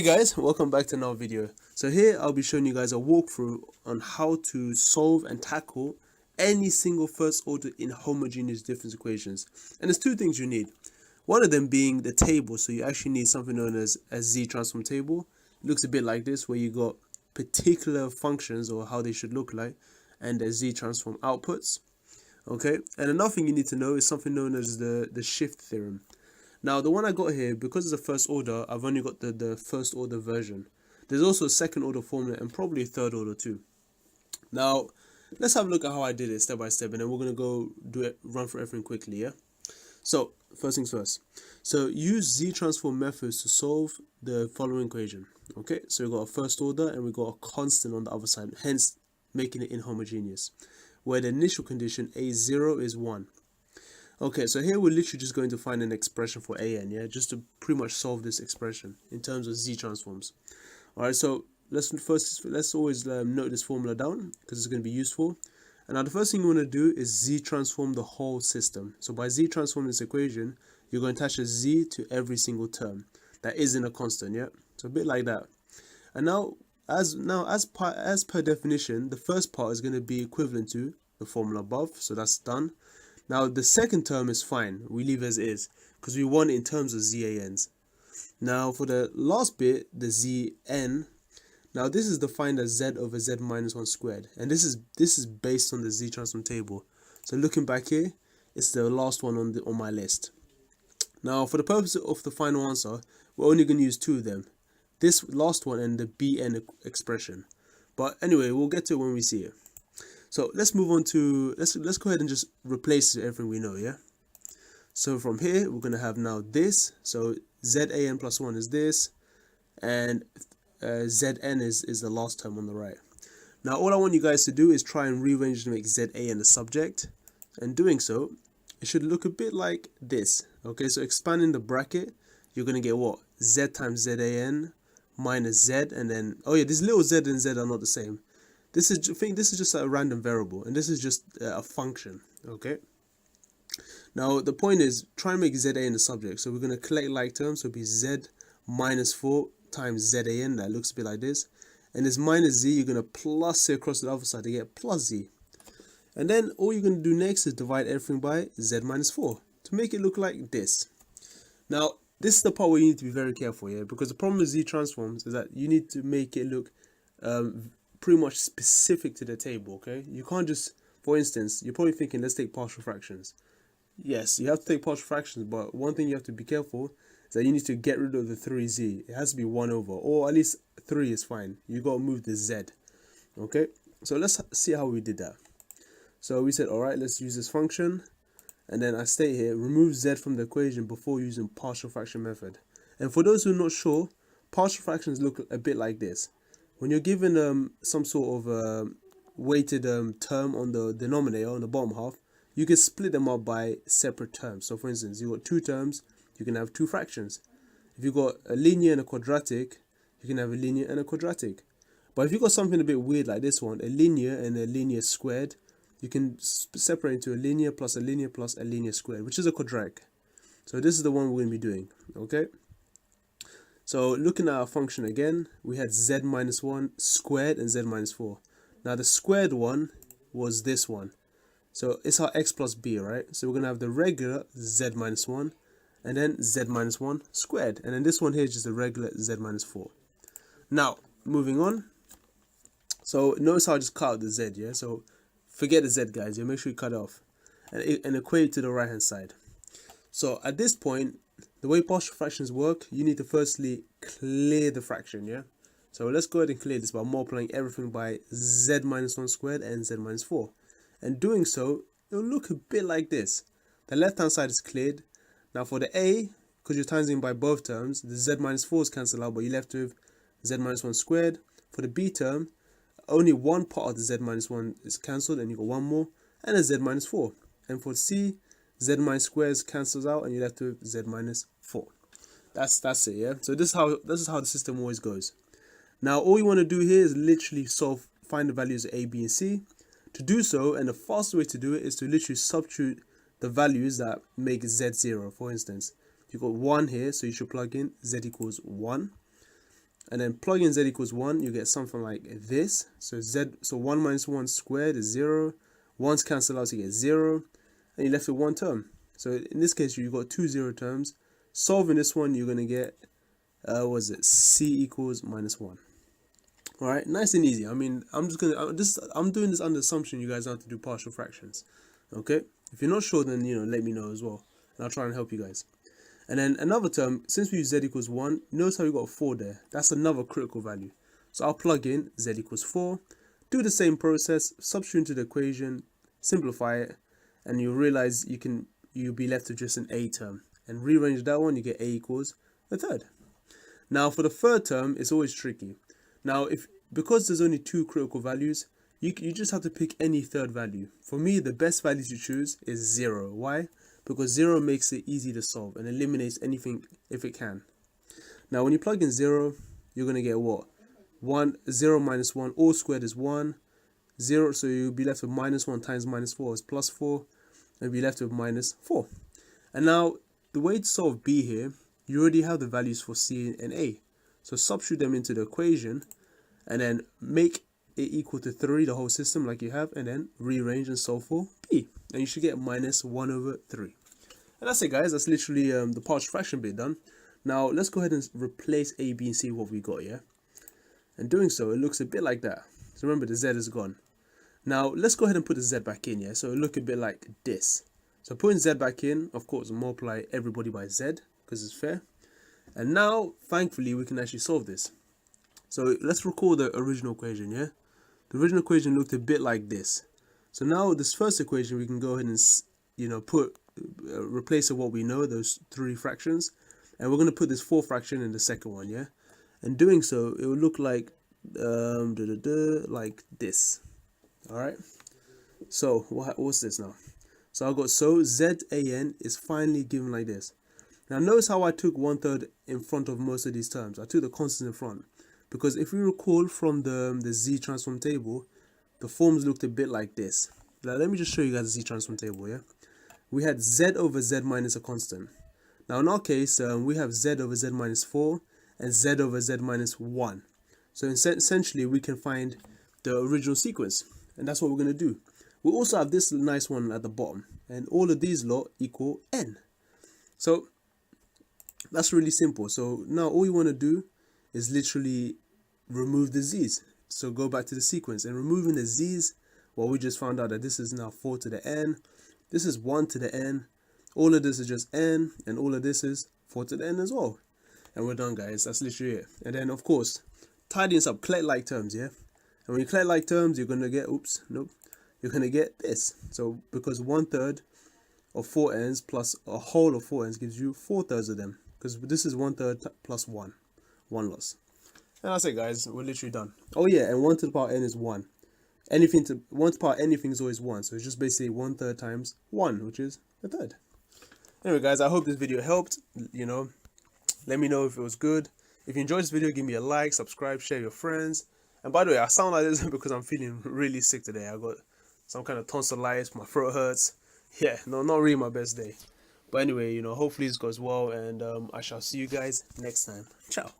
guys, welcome back to another video. So here I'll be showing you guys a walkthrough on how to solve and tackle any single first order inhomogeneous difference equations. And there's two things you need. One of them being the table, so you actually need something known as a Z transform table. It looks a bit like this, where you got particular functions or how they should look like and a Z transform outputs. Okay, and another thing you need to know is something known as the Shift Theorem. Now, the one I got here, because it's a first order, I've only got the first order version. There's also a second order formula and probably a third order too. Now, let's have a look at how I did it step by step, and then we're going to run through everything quickly, yeah? So, first things first. So, use Z transform methods to solve the following equation. Okay, so we've got a first order and we've got a constant on the other side, hence making it inhomogeneous, where the initial condition A0 is 1. Okay, so here we're literally just going to find an expression for an, yeah, just to pretty much solve this expression in terms of Z transforms. All right, so let's always note this formula down because it's going to be useful. And now the first thing you want to do is Z transform the whole system. So by Z transform this equation, you're going to attach a Z to every single term that isn't a constant, yeah. So a bit like that. And now as per definition, the first part is going to be equivalent to the formula above, so that's done. Now the second term is fine, we leave as is, because we want it in terms of ZANs. Now for the last bit, the Zn, now this is defined as Z over Z minus 1 squared, and this is based on the Z transform table. So looking back here, it's the last one on my list. Now for the purpose of the final answer, we're only going to use two of them, this last one and the Bn expression. But anyway, we'll get to it when we see it. So let's move on to, let's go ahead and just replace everything we know, yeah? So from here, we're going to have now this. So ZAN plus 1 is this, and Zn is the last term on the right. Now all I want you guys to do is try and rearrange to make Zan the subject. And doing so, it should look a bit like this. Okay, so expanding the bracket, you're going to get what? Z times Zan minus Z, and then, oh yeah, these little Z and Z are not the same. This is just a random variable, and this is just a function, okay? Now, the point is, try and make ZA in the subject. So we're going to collect like terms, so it'll be Z minus 4 times ZAN, that looks a bit like this. And this minus Z, you're going to plus it across the other side to get plus Z. And then all you're going to do next is divide everything by Z minus 4 to make it look like this. Now, this is the part where you need to be very careful, yeah? Because the problem with Z transforms is that you need to make it look pretty much specific to the table, okay? You can't just, for instance, you're probably thinking, let's take partial fractions. Yes, you have to take partial fractions, but one thing you have to be careful is that you need to get rid of the 3z. It has to be 1 over, or at least 3 is fine. You got to move the z, okay? So let's see how we did that. So we said, all right, let's use this function, and then I state here, remove z from the equation before using partial fraction method. And for those who are not sure, partial fractions look a bit like this. When you're given some sort of weighted term on the denominator, on the bottom half, you can split them up by separate terms. So for instance, you've got two terms, you can have two fractions. If you've got a linear and a quadratic, you can have a linear and a quadratic. But if you've got something a bit weird like this one, a linear and a linear squared, you can separate into a linear plus a linear plus a linear squared, which is a quadratic. So this is the one we're going to be doing, okay? So looking at our function again, we had z minus 1 squared and z minus 4. Now the squared one was this one. So it's our x plus b, right? So we're going to have the regular z minus 1 and then z minus 1 squared. And then this one here is just the regular z minus 4. Now, moving on. So notice how I just cut out the z, yeah? So forget the z, guys. Yeah? Make sure you cut it off. And equate it to the right-hand side. So at this point, the way partial fractions work, you need to firstly clear the fraction, yeah? So let's go ahead and clear this by multiplying everything by z minus 1 squared and z minus 4. And doing so, it'll look a bit like this. The left-hand side is cleared. Now for the a, because you're timesing by both terms, the z minus 4 is cancelled out, but you're left with z minus 1 squared. For the b term, only one part of the z minus 1 is cancelled, and you got one more, and a z minus 4. And for c, z minus squares cancels out and you're left with z minus 4. That's it, yeah? So this is how the system always goes. Now all you want to do here is literally find the values of a, b, and c. To do so, and the fastest way to do it is to literally substitute the values that make z0. For instance, you've got 1 here, so you should plug in z equals 1. and then plug in z equals 1, you get something like this. So 1 minus 1 squared is 0. 1's cancel out, so you get 0, and you're left with one term. So in this case, you've got two 0 terms. Solving this one, you're going to get, c equals minus 1. All right, nice and easy. I mean, I'm doing this under assumption you guys know how to do partial fractions. Okay, if you're not sure, then let me know as well, and I'll try and help you guys. And then another term, since we use z equals 1, notice how we got a 4 there. That's another critical value. So I'll plug in z equals 4, do the same process, substitute into the equation, simplify it, and you'll realize you'll be left with just an a term. And rearrange that one, you get a equals a third. Now for the third term, it's always tricky. Now because there's only two critical values, you just have to pick any third value. For me, the best value to choose is 0. Why? Because 0 makes it easy to solve and eliminates anything if it can. Now when you plug in 0, you're going to get what? 0 minus 1, all squared is 1. 0, so you'll be left with minus 1 times minus 4 is plus 4. And be left with minus 4. And now the way to solve b here, you already have the values for c and a. So substitute them into the equation and then make it equal to 3, the whole system like you have, and then rearrange and solve for b. And you should get minus 1 over 3. And that's it, guys. That's literally the partial fraction bit done. Now let's go ahead and replace a, b, and c what we got here. And doing so, it looks a bit like that. So remember, the z is gone. Now let's go ahead and put the z back in, yeah? So it look a bit like this. So putting z back in, of course, multiply everybody by z because it's fair. And now, thankfully, we can actually solve this. So let's recall the original equation, yeah? The original equation looked a bit like this. So now this first equation, we can go ahead and, replace what we know, those 3 fractions. And we're going to put this 4th fraction in the second one, yeah? And doing so, it will look like, like this. All right? So what's this now? So ZAN is finally given like this. Now notice how I took 1/3 in front of most of these terms. I took the constant in front. Because if you recall from the Z transform table, the forms looked a bit like this. Now let me just show you guys the Z transform table, yeah? We had Z over Z minus a constant. Now in our case, we have Z over Z minus 4 and Z over Z minus 1. So essentially we can find the original sequence. And that's what we're going to do. We also have this nice one at the bottom. And all of these lot equal n. So that's really simple. So now all you want to do is literally remove the z's. So go back to the sequence. And removing the z's, well, we just found out that this is now 4 to the n. This is 1 to the n. All of this is just n. And all of this is 4 to the n as well. And we're done, guys. That's literally it. And then, of course, tidying this up, collect like terms, yeah? And when you collect like terms, you're going to get, you're going to get this. So because 1/3 of 4 n's plus a whole of 4 n's gives you 4/3 of them. Because this is 1/3 plus 1 loss. And that's it, guys. We're literally done. Oh yeah, and 1 to the power n is 1. 1 to the power anything is always 1. So it's just basically 1/3 times 1, which is a third. Anyway, guys, I hope this video helped. Let me know if it was good. If you enjoyed this video, give me a like, subscribe, share with your friends. And by the way, I sound like this because I'm feeling really sick today. I got some kind of tonsillitis, my throat hurts. Yeah, no, not really my best day. But anyway, hopefully this goes well, and I shall see you guys next time. Ciao.